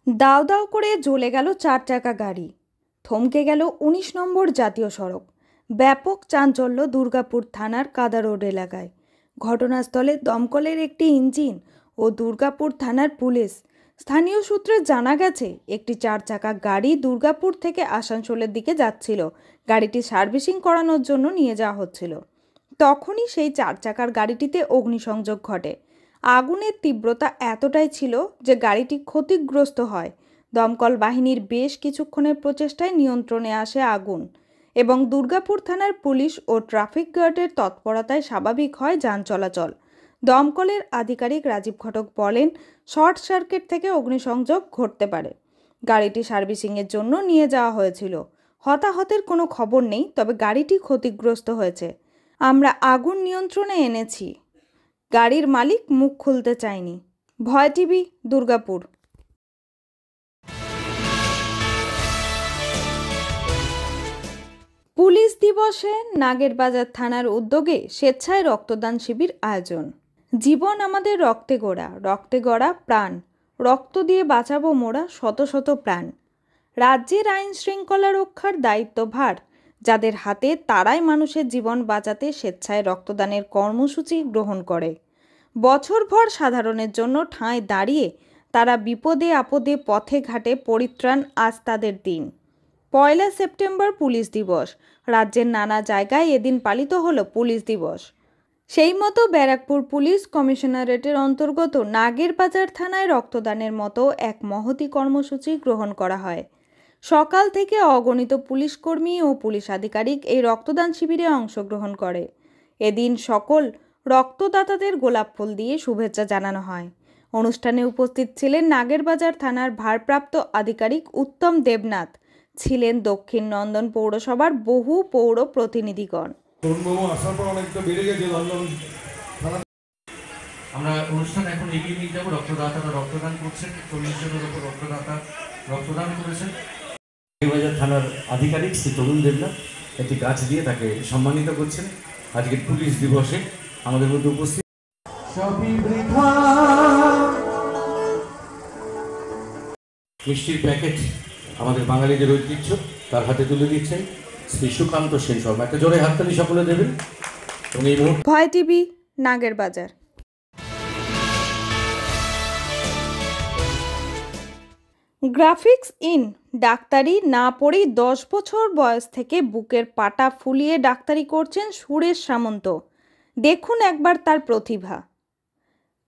দাউ দাউ করে জ্বলে গেল 4 চাকা গাড়ি, থমকে গেল 19 নম্বর জাতীয় সড়ক। ব্যাপক চাঞ্চল্য দুর্গাপুর থানার কাদা রোড এলাকায়। ঘটনাস্থলে দমকলের একটি ইঞ্জিন ও দুর্গাপুর থানার পুলিশ। স্থানীয় সূত্রে জানা গেছে, একটি 4 চাকা গাড়ি দুর্গাপুর থেকে আসানসোলের দিকে যাচ্ছিল। গাড়িটি সার্ভিসিং করানোর জন্য নিয়ে যাওয়া হচ্ছিল। তখনই সেই 4 চাকার গাড়িটিতে অগ্নিসংযোগ ঘটে। আগুনের তীব্রতা এতটাই ছিল যে গাড়িটি ক্ষতিগ্রস্ত হয়। দমকল বাহিনীর বেশ কিছুক্ষণের প্রচেষ্টায় নিয়ন্ত্রণে আসে আগুন এবং দুর্গাপুর থানার পুলিশ ও ট্রাফিক গার্ডের তৎপরতায় স্বাভাবিক হয় যান চলাচল। দমকলের আধিকারিক রাজীব ঘটক বলেন, শর্ট সার্কিট থেকে অগ্নিসংযোগ ঘটতে পারে। গাড়িটি সার্ভিসিংয়ের জন্য নিয়ে যাওয়া হয়েছিল। হতাহতের কোনো খবর নেই, তবে গাড়িটি ক্ষতিগ্রস্ত হয়েছে। আমরা আগুন নিয়ন্ত্রণে এনেছি। গাড়ির মালিক মুখ খুলতে চায়নি। ভয় টিভি, দুর্গাপুর। পুলিশ দিবসে নাগেরবাজার থানার উদ্যোগে স্বেচ্ছায় রক্তদান শিবির আয়োজন। জীবন আমাদের রক্তে গড়া প্রাণ, রক্ত দিয়ে বাঁচাবো মোরা শত শত প্রাণ। রাজ্যের আইন শৃঙ্খলা রক্ষার দায়িত্বভার যাদের হাতে, তারাই মানুষের জীবন বাঁচাতে স্বেচ্ছায় রক্তদানের কর্মসূচি গ্রহণ করে। বছরভর সাধারণের জন্য ঠাঁই দাঁড়িয়ে তারা বিপদে আপদে পথে ঘাটে পরিত্রাণ, আজ তাদের দিন। 1 সেপ্টেম্বর পুলিশ দিবস। রাজ্যের নানা জায়গায় এদিন পালিত হলো পুলিশ দিবস। সেই মতো ব্যারাকপুর পুলিশ কমিশনারেটের অন্তর্গত নাগেরবাজার থানায় রক্তদানের মতো এক মহতী কর্মসূচি গ্রহণ করা হয়। সকাল থেকে অগণিত পুলিশ কর্মী ও পুলিশ আধিকারিক এই রক্তদান শিবিরে অংশগ্রহণ করে। এদিন সকল রক্তদাতাদের গোলাপ ফুল দিয়ে শুভেচ্ছা জানানো হয়। অনুষ্ঠানে উপস্থিত ছিলেন নাগেরবাজার থানার ভারপ্রাপ্ত আধিকারিক উত্তম দেবনাথ, ছিলেন দক্ষিণ নন্দন পৌরসভার বহু পৌর প্রতিনিধিগণ। আমরা অনুষ্ঠান এখন এগিয়ে নিয়ে যাবো। রক্তদাতারা রক্তদান করছেন, 40 জনের উপর রক্তদাতা রক্তদান করেছেন। নাগেরবাজার থানার আধিকারিক শ্রী তরুণ দেবনাথ একটি গাছ দিয়ে তাকে সম্মানিত করছেন। আজকের পুলিশ দিবসে আমাদের মধ্যে উপস্থিত মিষ্টির প্যাকেট আমাদের বাঙালিদের ঐতিহ্য, তার হাতে তুলে দিচ্ছেন শ্রী সুকান্ত সেন শর্মা। একটা জোরে হাততালি সকলে দেবেন। এবং এই মুহূর্তে ভয় টিভি, নাগেরবাজার। গ্রাফিক্স ইন ডাক্তারি না পড়েই 10 বছর বয়স থেকে বুকের পাটা ফুলিয়ে ডাক্তারি করছেন সুরেশ সামন্ত। দেখুন একবার তার প্রতিভা।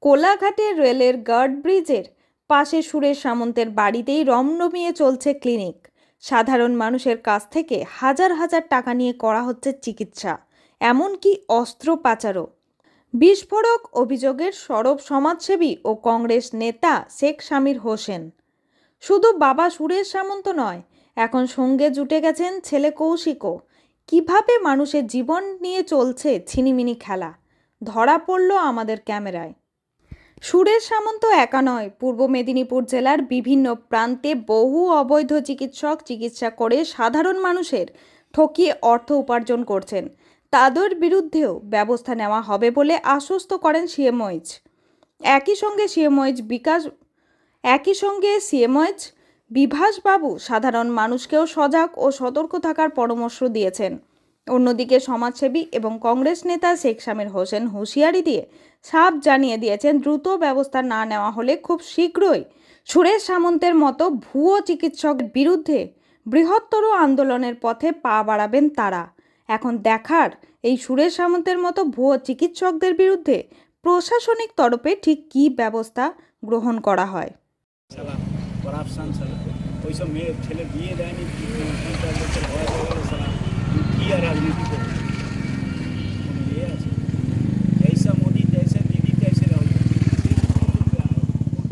কোলাঘাটের রেলের গার্ড ব্রিজের পাশে সুরেশ সামন্তের বাড়িতেই রমরমিয়ে চলছে ক্লিনিক। সাধারণ মানুষের কাছ থেকে হাজার হাজার টাকা নিয়ে করা হচ্ছে চিকিৎসা, এমনকি অস্ত্র পাচারও। বিস্ফোরক অভিযোগের সরব সমাজসেবী ও কংগ্রেস নেতা শেখ শামীর হোসেন। শুধু বাবা সুরেশ সামন্ত নয়, এখন সঙ্গে জুটে গেছেন ছেলে কৌশিকও। কিভাবে মানুষের জীবন নিয়ে চলছে ছিনিমিনি খেলা, ধরা পড়ল আমাদের ক্যামেরায়। সুরেশ সামন্ত একা নয়, পূর্ব মেদিনীপুর জেলার বিভিন্ন প্রান্তে বহু অবৈধ চিকিৎসক চিকিৎসা করে সাধারণ মানুষের ঠকিয়ে অর্থ উপার্জন করছেন। তাদের বিরুদ্ধেও ব্যবস্থা নেওয়া হবে বলে আশ্বস্ত করেন সিএমওইচ। একই সঙ্গে সিএমওইচ বিভাসবাবু সাধারণ মানুষকেও সজাগ ও সতর্ক থাকার পরামর্শ দিয়েছেন। অন্যদিকে সমাজসেবী এবং কংগ্রেস নেতা শেখ শামীর হোসেন হুঁশিয়ারি দিয়ে সাফ জানিয়ে দিয়েছেন, দ্রুত ব্যবস্থা না নেওয়া হলে খুব শীঘ্রই সুরেশ সামন্তের মতো ভুয়ো চিকিৎসকের বিরুদ্ধে বৃহত্তর আন্দোলনের পথে পা বাড়াবেন তারা। এখন দেখার, এই সুরেশ সামন্তের মতো ভুয়ো চিকিৎসকদের বিরুদ্ধে প্রশাসনিক তরফে ঠিক কী ব্যবস্থা গ্রহণ করা হয়। ওইসব মেয়ে ছেলে বিয়ে দেয়নি, কি আর রাজনীতি করবে? ইয়ে আছে, এইসব মোদি দেশে দিদি দেশে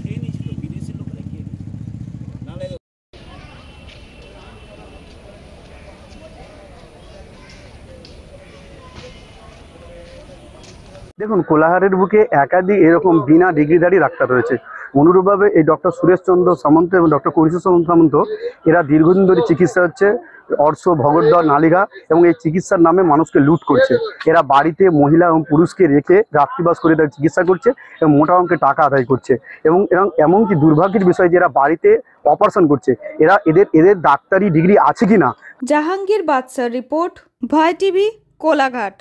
খেয়ে নিয়েছিল, বিদেশের লোকেরা খেয়ে নিয়েছিল। নাহলে দেখুন, কোলাঘাটের বুকে একাধিক এরকম বিনা ডিগ্রিধারী ডাক্তার রয়েছে। অনুরূপভাবে এই ডক্টর সুরেশ চন্দ্র সামন্ত এবং ডক্টর কৌশিক সামন্ত এরা দীর্ঘদিন ধরে চিকিৎসা হচ্ছে অর্শ ভগদ্দর নালিকা এবং এই চিকিৎসার নামে মানুষকে লুট করছে। এরা বাড়িতে মহিলা এবং পুরুষকে রেখে রাত্রিবাস করে তাদের চিকিৎসা করছে এবং মোটা অঙ্কের টাকা আদায় করছে এবং এমনকি দুর্ভাগ্যের বিষয় যে এরা বাড়িতে অপারেশন করছে। এদের ডাক্তারি ডিগ্রি আছে কিনা। জাহাঙ্গীর বাদশার রিপোর্ট, ভয় টিভি, কোলাঘাট।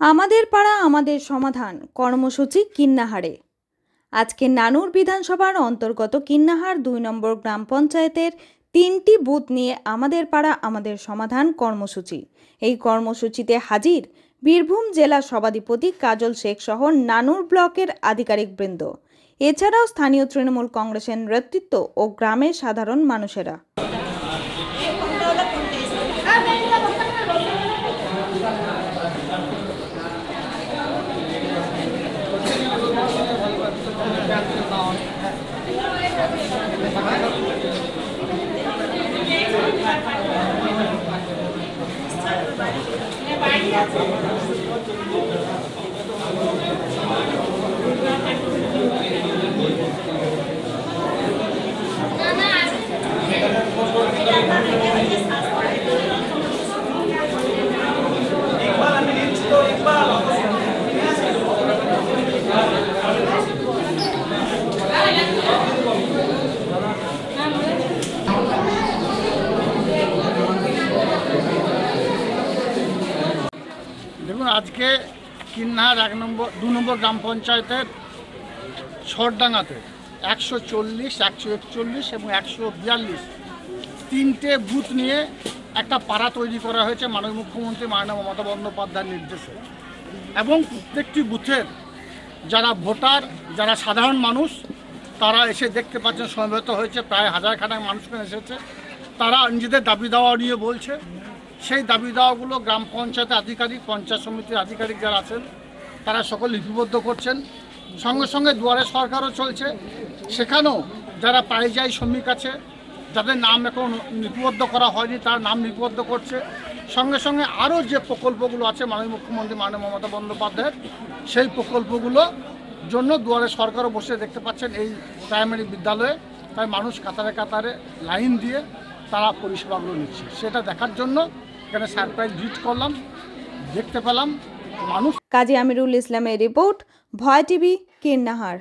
আমাদের পাড়া আমাদের সমাধান কর্মসূচি কিন্নাহারে। আজকে নানুর বিধানসভার অন্তর্গত কিন্নাহার 2 নম্বর গ্রাম পঞ্চায়েতের 3টি বুথ নিয়ে আমাদের পাড়া আমাদের সমাধান কর্মসূচি। এই কর্মসূচিতে হাজির বীরভূম জেলা সভাধিপতি কাজল শেখ সহ নানুর ব্লকের আধিকারিকবৃন্দ, এছাড়াও স্থানীয় তৃণমূল কংগ্রেসের নেতৃত্ব ও গ্রামের সাধারণ মানুষেরা। দেখুন, আজকে কিন্নাহার 2 নম্বর গ্রাম পঞ্চায়েতের ছড়ডাঙ্গাতে 140, 141 এবং 142 3টে বুথ নিয়ে একটা পাড়া তৈরি করা হয়েছে মাননীয় মুখ্যমন্ত্রী মাননীয় মমতা বন্দ্যোপাধ্যায়ের নির্দেশে। এবং প্রত্যেকটি বুথের যারা ভোটার, যারা সাধারণ মানুষ, তারা এসে দেখতে পাচ্ছেন সমবেত হয়েছে। প্রায় 1000 খানেক মানুষ এসেছে। তারা নিজেদের দাবি দাওয়া নিয়ে বলছে। সেই দাবি দাওয়াগুলো গ্রাম পঞ্চায়েতের আধিকারিক, পঞ্চায়েত সমিতির আধিকারিক যারা আছেন তারা সকল লিপিবদ্ধ করছেন। সঙ্গে সঙ্গে দুয়ারে সরকারও চলছে। সেখানেও যারা পারিযায়ী শ্রমিক আছে, যাদের নাম এখন লিপিবদ্ধ করা হয়নি, তার নাম লিপিবদ্ধ করছে। সঙ্গে সঙ্গে আরও যে প্রকল্পগুলো আছে মাননীয় মুখ্যমন্ত্রী মাননীয় মমতা বন্দ্যোপাধ্যায়ের, সেই প্রকল্পগুলোর জন্য দুয়ারে সরকারও বসে দেখতে পাচ্ছেন এই প্রাইমারি বিদ্যালয়ে। তাই মানুষ কাতারে কাতারে লাইন দিয়ে তারা পরিষেবাগুলো নিচ্ছে। সেটা দেখার জন্য এখানে সারপ্রাইজ ভিজিট করলাম, দেখতে পেলাম মানুষ। কাজী আমিরুল ইসলামের রিপোর্ট, ভয় টিভি, কিন্নাহার।